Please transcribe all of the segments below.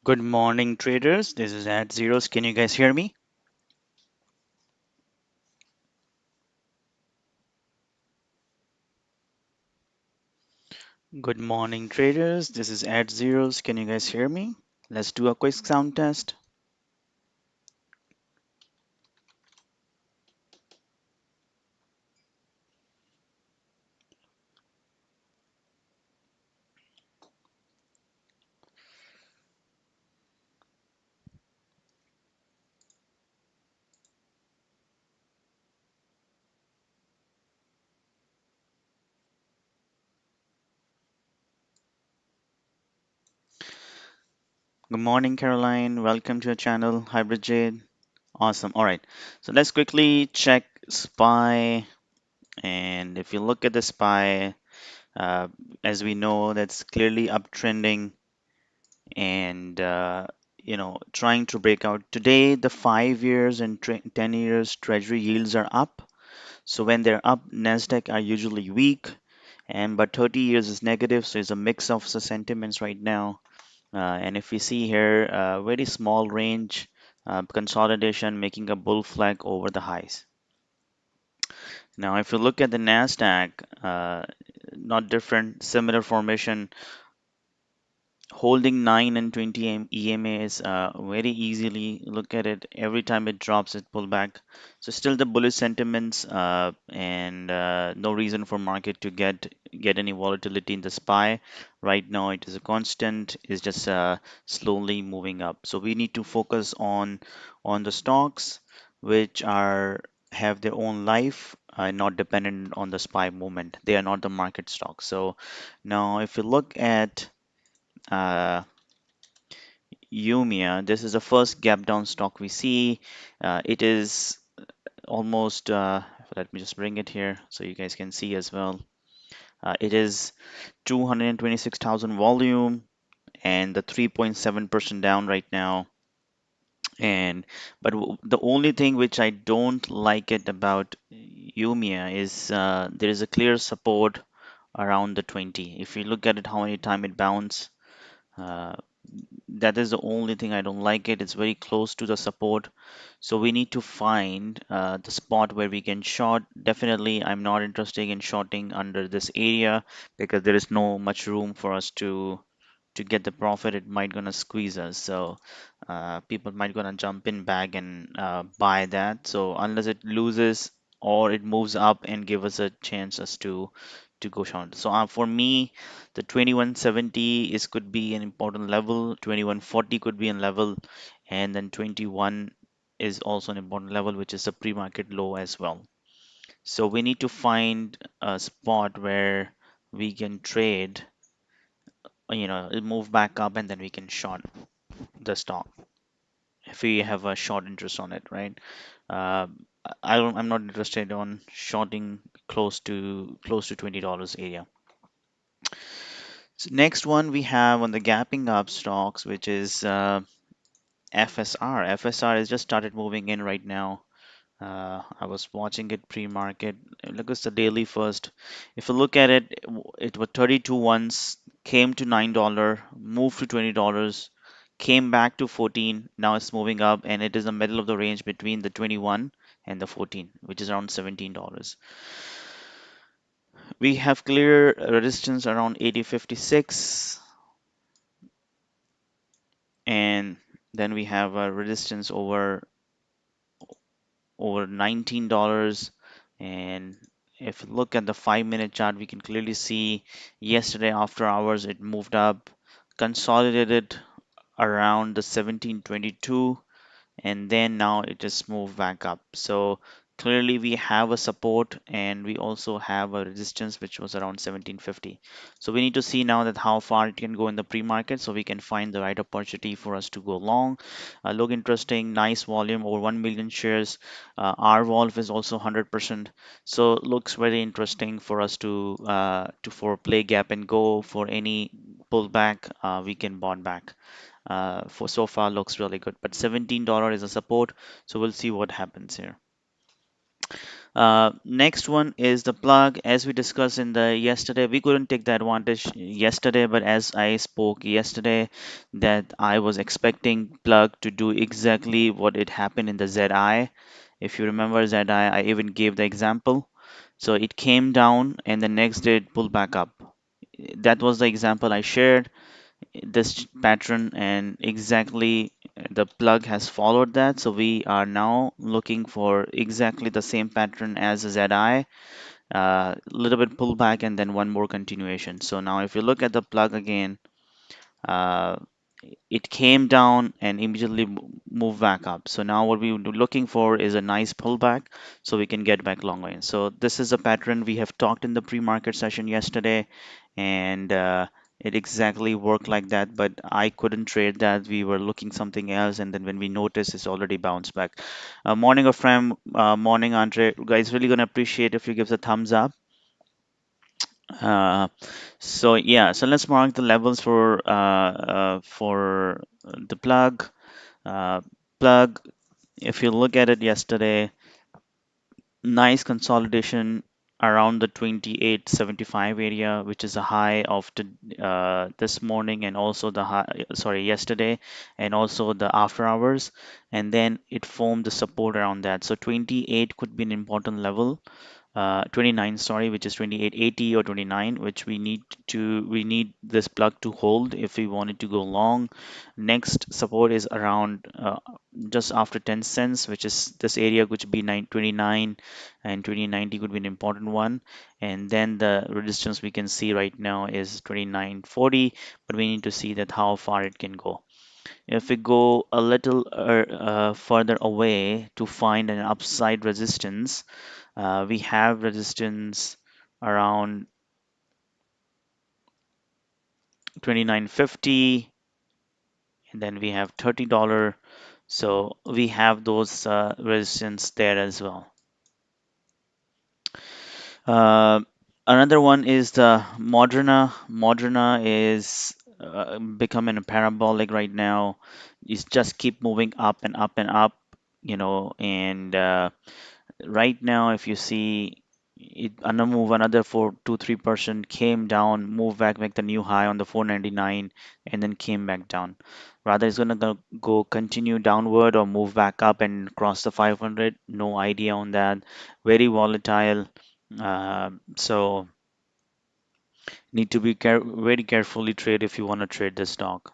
Good morning, traders. This is at Zeros. Can you guys hear me? Good morning, traders. This is at Zeros. Can you guys hear me? Let's do a quick sound test. Good morning, Caroline. Welcome to the channel. Hi, Bridget. Awesome. All right. So let's quickly check SPY. And if you look at the SPY, uh, as we know, that's clearly uptrending and trying to break out. Today, the 5 years and 10 years Treasury yields are up. So when they're up, Nasdaq are usually weak, and but 30 years is negative, so it's a mix of the sentiments right now. And if we see here, very small range consolidation making a bull flag over the highs. Now, if you look at the Nasdaq, not different, similar formation. Holding 9 and 20 EMAs very easily. Look at it. Every time it drops, it pull back. So still the bullish sentiments and no reason for market to get any volatility in the SPY. Right now, it is a constant. It's just slowly moving up. So we need to focus on the stocks which are have their own life. Not dependent on the SPY movement. They are not the market stocks. So now, if you look at uh, Umia, this is the first gap down stock we see. It is almost, let me just bring it here so you guys can see as well. It is 226,000 volume and the 3.7% down right now. And the only thing which I don't like it about Umia is there is a clear support around the 20. If you look at it, how many time it bounced, uh, that is the only thing I don't like it. It's very close to the support. So we need to find the spot where we can short. Definitely, I'm not interested in shorting under this area because there is no much room for us to get the profit. It might gonna squeeze us. So people might gonna jump in back and buy that. So unless it loses or it moves up and give us a chance as to go short. So for me, the 2170 is could be an important level. 2140 could be a level, and then 21 is also an important level, which is a pre-market low as well. So we need to find a spot where we can trade, it move back up and then we can short the stock if we have a short interest on it, right? I'm not interested on shorting close to $20 area. So next one we have on the gapping up stocks, which is FSR. FSR has just started moving in right now. I was watching it pre-market. Look at the daily first. If you look at it, it was 32 once, came to $9, moved to $20, came back to 14. Now it's moving up, and it is the middle of the range between the 21 and the 14, which is around $17. We have clear resistance around 80.56, and then we have a resistance over $19. And if you look at the 5 minute chart, we can clearly see yesterday after hours it moved up, consolidated around the 1722, and then now it just moved back up. So clearly we have a support and we also have a resistance which was around 1750. So we need to see now that how far it can go in the pre-market so we can find the right opportunity for us to go long. Look interesting, nice volume, over 1 million shares. Our Wolf is also 100%. So looks very interesting for us to for play gap and go. For any pullback, we can bond back. For so far looks really good, but $17 is a support, so we'll see what happens here. Next one is the plug. As we discussed in the yesterday, we couldn't take the advantage yesterday, but as I spoke yesterday, that I was expecting plug to do exactly what it happened in the ZI. If you remember ZI, I even gave the example. So it came down and the next day it pulled back up. That was the example I shared, this pattern, and exactly the plug has followed that. So we are now looking for exactly the same pattern as the ZI, a little bit pullback and then one more continuation. So now if you look at the plug again, uh, it came down and immediately moved back up. So now what we would be looking for is a nice pullback so we can get back long way. So this is a pattern we have talked in the pre-market session yesterday, and it exactly worked like that. But I couldn't trade that. We were looking something else, and then when we noticed, it's already bounced back. Morning, Ephraim. Morning, Andre. Guys, really gonna appreciate if you give the thumbs up. Uh, so yeah, so let's mark the levels for the plug. Uh, Plug. If you look at it yesterday, nice consolidation around the 2875 area, which is a high of this morning and also the high, sorry, yesterday, and also the after hours, and then it formed the support around that. So 28 could be an important level, 29, sorry, which is 2880 or 29, which we need this plug to hold if we want it to go long. Next support is around just after 10 cents, which is this area, which would be 929, and 2090 could be an important one. And then the resistance we can see right now is 2940, but we need to see that how far it can go. If we go a little further away to find an upside resistance, we have resistance around 2950, and then we have $30. So we have those resistance there as well. Uh, Another one is the Moderna. Moderna is becoming a parabolic right now. It's just keep moving up and up and up, and right now, if you see it another move, another 4 2 3% came down, moved back, make the new high on the 499, and then came back down. Rather, it's gonna go continue downward or move back up and cross the 500. No idea on that. Very volatile. So need to be very carefully trade if you want to trade this stock.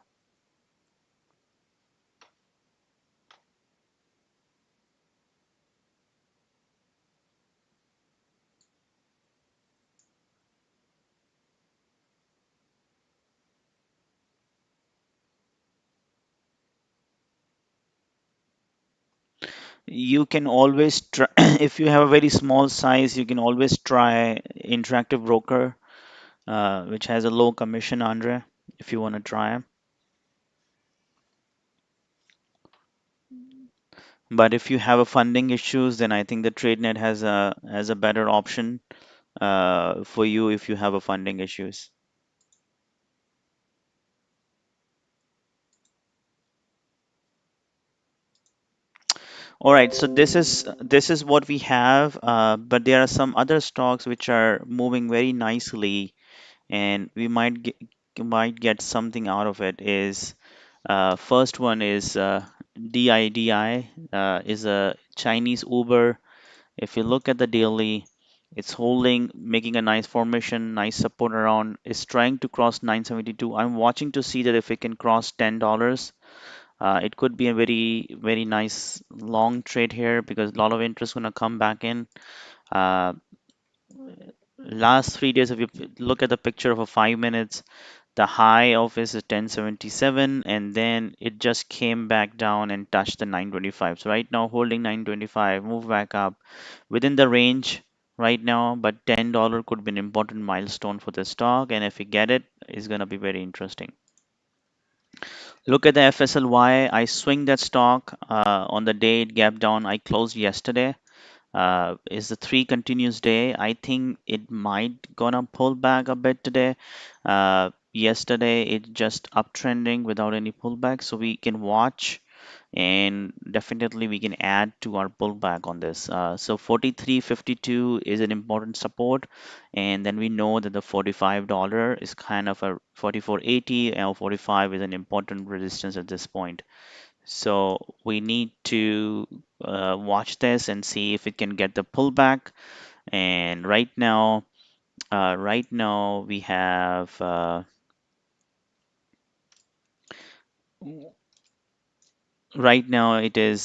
You can always try if you have a very small size, you can always try interactive broker, which has a low commission, Andre, if you want to try. But if you have a funding issues, then I think the Tradenet has a better option for you if you have a funding issues. All right, so this is what we have, but there are some other stocks which are moving very nicely, and we might get something out of it. Is first one is DIDI, is a Chinese Uber. If you look at the daily, it's holding, making a nice formation, nice support around, is trying to cross 972. I'm watching to see that if it can cross $10, it could be a very, very nice long trade here because a lot of interest going to come back in. Uh, Last 3 days, if you look at the picture of a 5 minutes, the high of is 1077, and then it just came back down and touched the 925. So right now holding 925, move back up within the range right now, but $10 could be an important milestone for the stock, and if we get it, it's going to be very interesting. Look at the FSLY. I swing that stock on the day it gapped down. I closed yesterday. Is the three continuous day. I think it might gonna pull back a bit today. Yesterday it just uptrending without any pullback, so we can watch. and definitely we can add to our pullback on this. So 43.52 is an important support, and then we know that the $45 is kind of a 44.80, and 45 is an important resistance at this point. So we need to watch this and see if it can get the pullback. And right now we have right now it is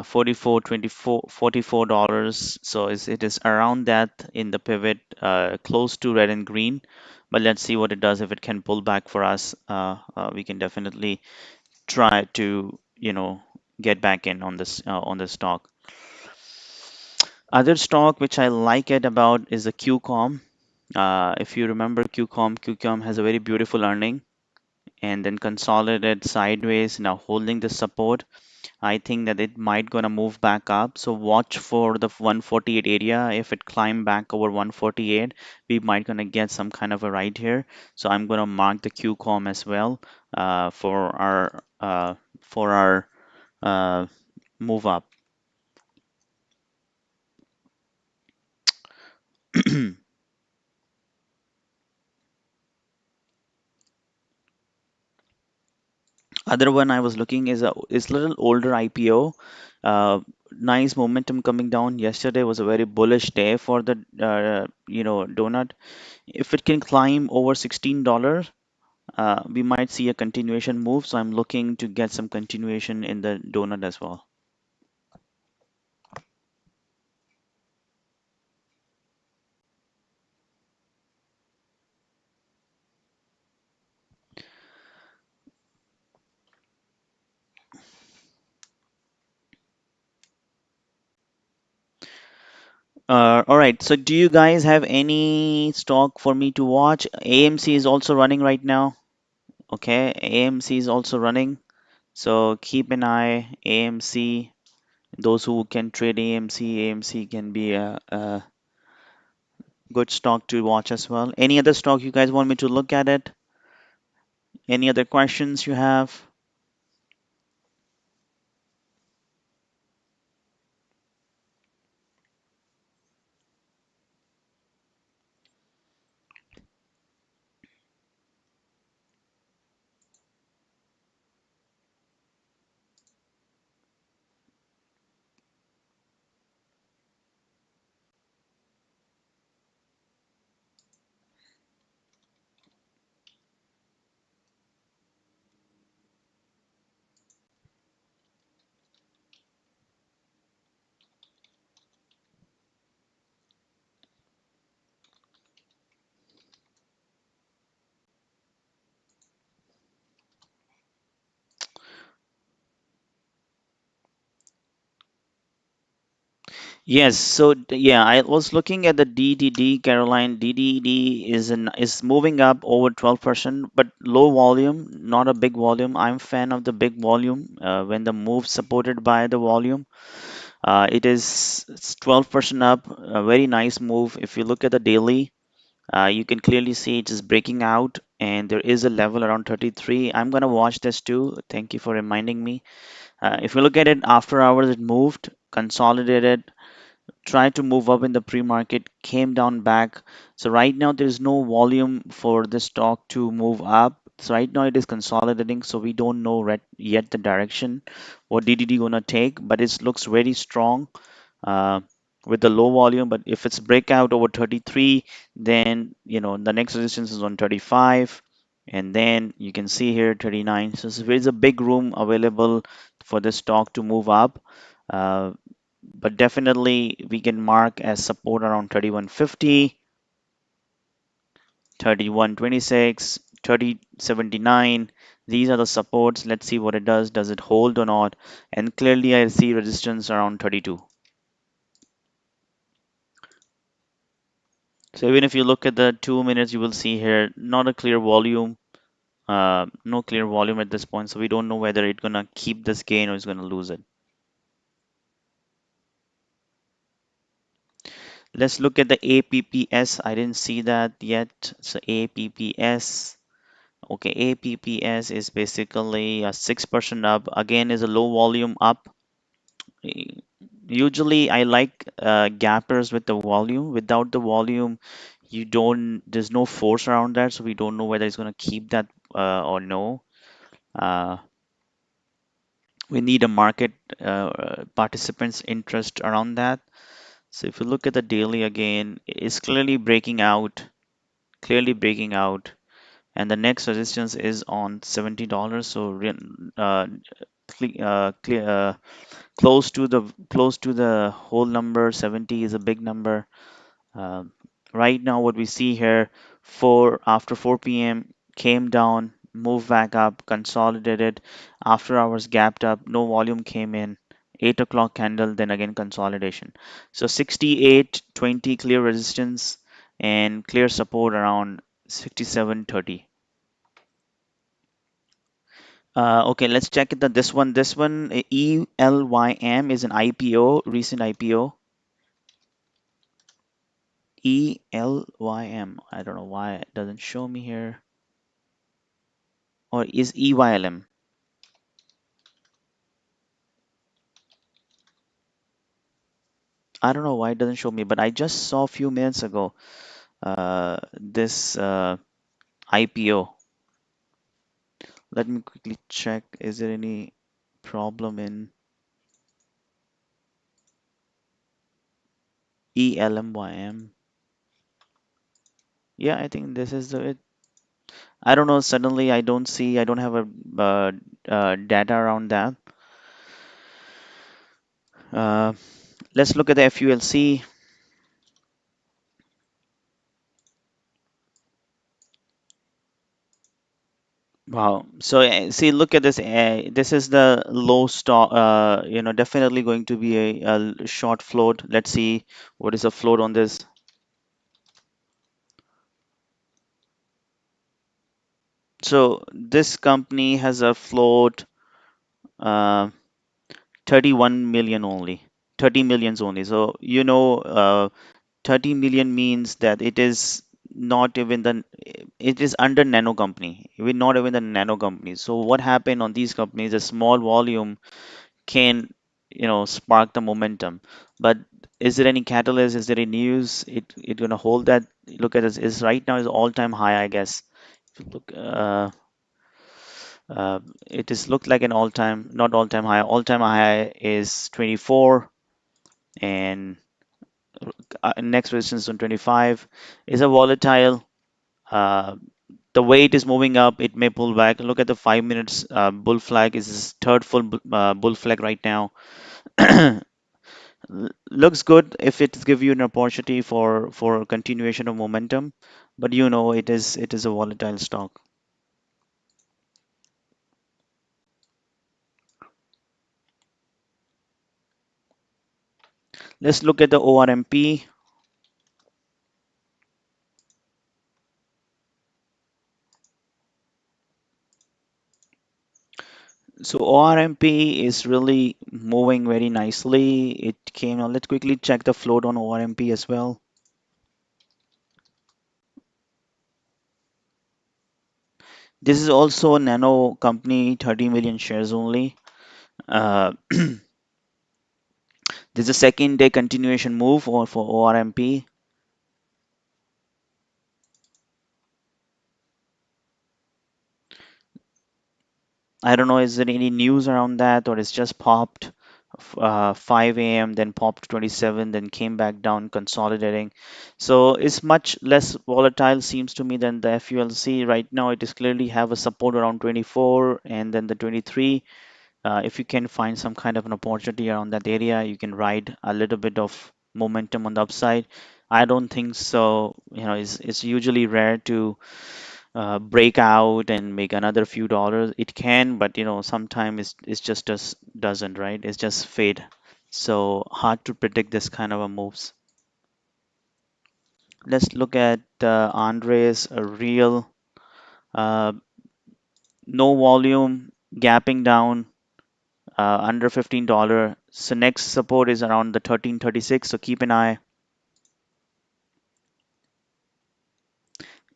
44.24 $44. So it is around that in the pivot, close to red and green. But let's see what it does. If it can pull back for us, we can definitely try to get back in on this stock. Other stock which I like it about is the QCOM. If you remember QCOM has a very beautiful earning and then consolidated sideways, now holding the support. I think that it might gonna move back up. So watch for the 148 area. If it climb back over 148, we might gonna get some kind of a ride here. So I'm gonna mark the QCOM as well for our uh, move up. Other one I was looking is little older IPO. Nice momentum coming down. Yesterday was a very bullish day for the donut. If it can climb over $16, we might see a continuation move. So I'm looking to get some continuation in the donut as well. All right. So do you guys have any stock for me to watch? AMC is also running right now. Okay, AMC is also running. So keep an eye. AMC. Those who can trade AMC can be a good stock to watch as well. Any other stock you guys want me to look at it? Any other questions you have? Yes, so yeah, I was looking at the DDD, Caroline. DDD is moving up over 12%, but low volume, not a big volume. I'm fan of the big volume when the move supported by the volume. It's 12% up, a very nice move. If you look at the daily, you can clearly see it is breaking out, and there is a level around 33. I'm gonna watch this too. Thank you for reminding me. If you look at it after hours, it moved, consolidated, tried to move up in the pre-market, came down back. So right now there is no volume for the stock to move up. So right now it is consolidating, so we don't know yet the direction what DDD gonna take, but it looks very strong uh, with the low volume. But if it's breakout over 33, then the next resistance is on 35, and then you can see here 39. So there is a big room available for the stock to move up. Uh, but definitely we can mark as support around 3150, 3126, 3079. These are the supports. Let's see what it does. Does it hold or not? And clearly I see resistance around 32. So even if you look at the 2 minutes, you will see here not a clear volume, no clear volume at this point. So we don't know whether it's gonna keep this gain or it's gonna lose it. Let's look at the APPS. I didn't see that yet. So APPS. Okay, APPS is basically a 6% up. Again, is a low volume up. E- Usually, I like gappers with the volume. Without the volume, you don't. There's no force around that, so we don't know whether it's going to keep that or no. Uh, we need a market participants' interest around that. So if you look at the daily again, it's clearly breaking out, and the next resistance is on $70. So clear, close to the whole number. 70 is a big number. Um, right now, what we see here, after 4 p.m. came down, moved back up, consolidated. After hours gapped up, no volume came in. 8 o'clock candle, then again consolidation. So 68.20 clear resistance and clear support around 67.30. Okay, let's check it. This one, ELYM is an IPO, recent IPO. ELYM. I don't know why it doesn't show me here. Or is EYLM? I don't know why it doesn't show me, but I just saw a few minutes ago this IPO. Let me quickly check. Is there any problem in ELMYM? Yeah, I think this is it. I don't know. Suddenly, I don't have a data around that. Uh, let's look at the FULC. Wow. So see, look at this. This is the low stock. Definitely going to be a short float. Let's see what is the float on this. So this company has a float, uh, 31 million only, 30 millions only. So 30 million means that it is not even it is under nano company. We're not even the nano company. So what happened on these companies? A small volume can spark the momentum, but is there any catalyst, is there any news it gonna hold that? Look at this, is right now is all-time high, I guess. If you look, it is looked like an all-time, not all-time high. All-time high is 24, and next resistance on 25 is a volatile. uh, the way it is moving up, it may pull back. Look at the 5 minutes bull flag is this third full bull flag right now. Looks good if it give you an opportunity for continuation of momentum, but it is a volatile stock. Let's look at the ORMP. So ORMP is really moving very nicely. It came on. Let's quickly check the float on ORMP as well. This is also a nano company, 30 million shares only. This is a second day continuation move for ORMP. I don't know, is there any news around that, or it's just popped 5 a.m., then popped 27, then came back down, consolidating. So it's much less volatile, seems to me, than the FULC. Right now, it is clearly have a support around 24 and then the 23. If you can find some kind of an opportunity around that area, you can ride a little bit of momentum on the upside. I don't think so. It's usually rare to break out and make another few dollars. It can, but sometimes it's just doesn't, right? It's just fade. So hard to predict this kind of a moves. Let's look at Andres, a real, uh, no volume, gapping down under $15. So next support is around the 1336. So keep an eye.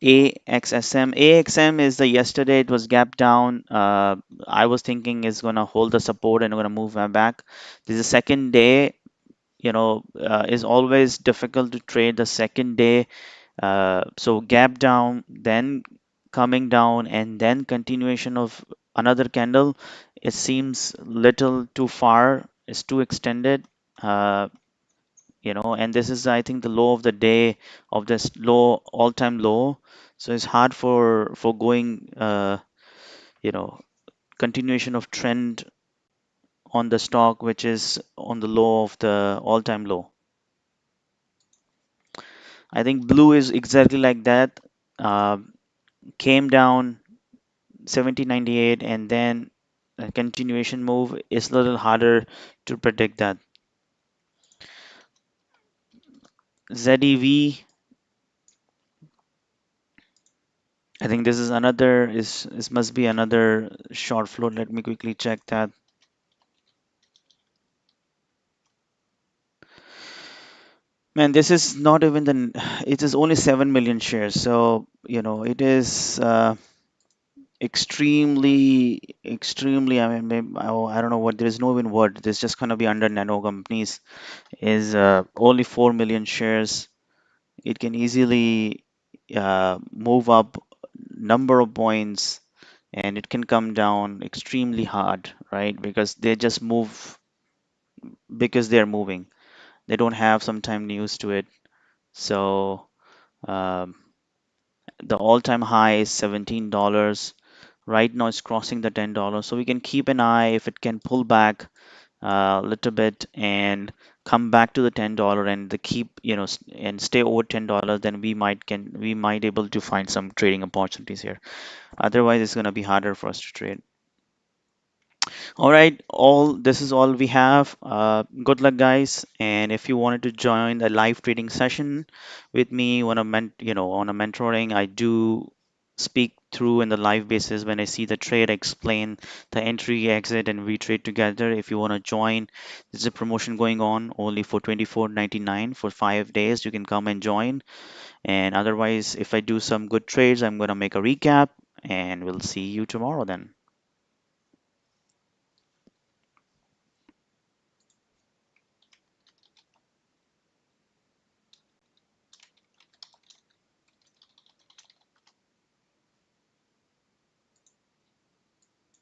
AXSM. AXM is the yesterday it was gap down. I was thinking it's gonna hold the support and gonna move back. This is the second day. Is always difficult to trade the second day. So gap down, then coming down, and then continuation of another candle. It seems little too far. It's too extended. Uh, and this is, I think, the low of the day of this low, all-time low. So it's hard for going, you know, continuation of trend on the stock, which is on the low of the all-time low. I think blue is exactly like that. Uh, Came down 1798 and then a continuation move is a little harder to predict that. ZEV, I think this is another is this must be another short float. Let me quickly check that. Man, this is not even it is only 7 million shares. So, it is extremely, I mean, I don't know what, there is no even word. There's just going to be under nano companies is only 4 million shares. It can easily move up number of points and it can come down extremely hard, right? Because they just move because they're moving. They don't have some time news to it. So um, the all-time high is $17. Right now it's crossing the $10. So we can keep an eye if it can pull back a little bit and come back to the $10 and the keep, and stay over $10, then we might able to find some trading opportunities here. Otherwise, it's going to be harder for us to trade. All right, all this is all we have. Good luck, guys. And if you wanted to join the live trading session with me on a mentoring, I do speak through in the live basis when I see the trade, I explain the entry, exit, and we trade together. If you want to join, there's a promotion going on only for 24.99 for 5 days. You can come and join. And otherwise, if I do some good trades, I'm gonna make a recap, and we'll see you tomorrow then.